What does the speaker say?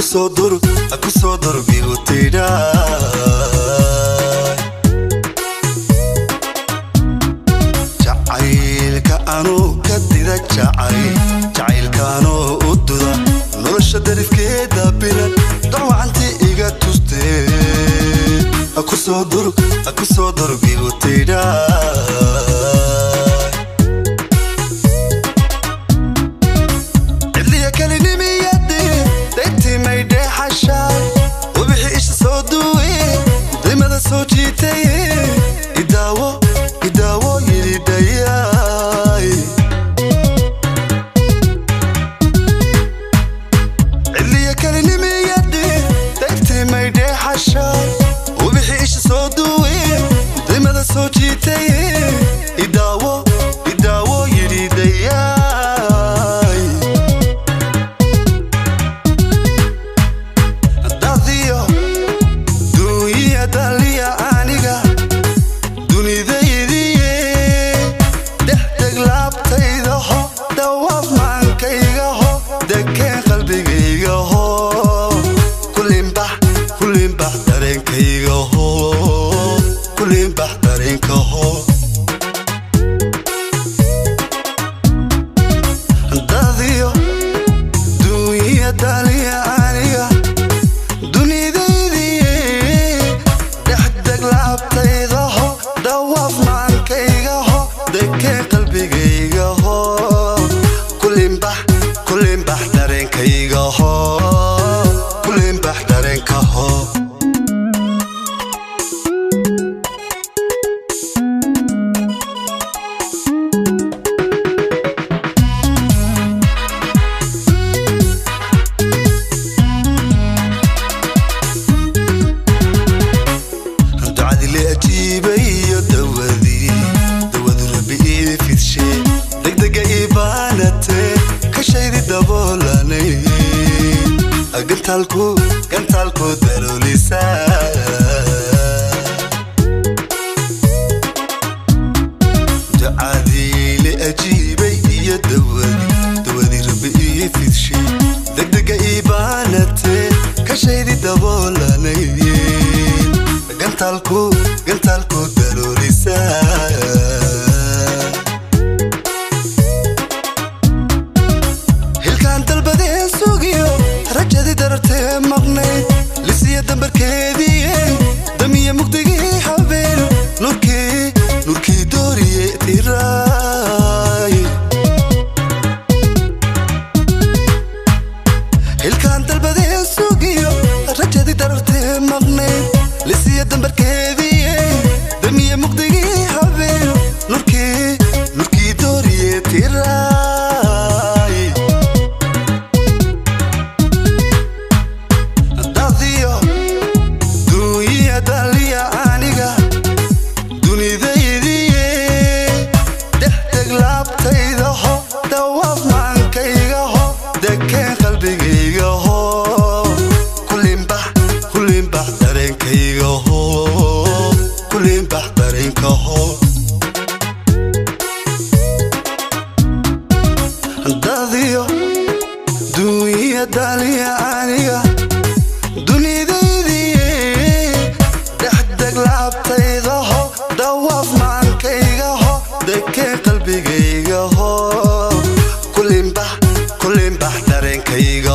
akusodor bigutida jacaylka anu kadida jacaylka anu ududa nolosha darifkeeda bilan dawacanti iga tuste akusodor bigutida gantalku darulisa ducadii li ajiibay iyo dawadi rabbi fidshi degdega ibaanate ka shaydi daboolanay gantalku darulisa rajadi dartee maqnayd lisiya dambarkeedii damiya mugdigii habeen nurkii dooriye tiraay hilkaan dalbadee sugiyo rajadi dartee maqnayd lisiya dambarkeedii damiya mugdigii habeen nurkii dooriye tiraay قلبي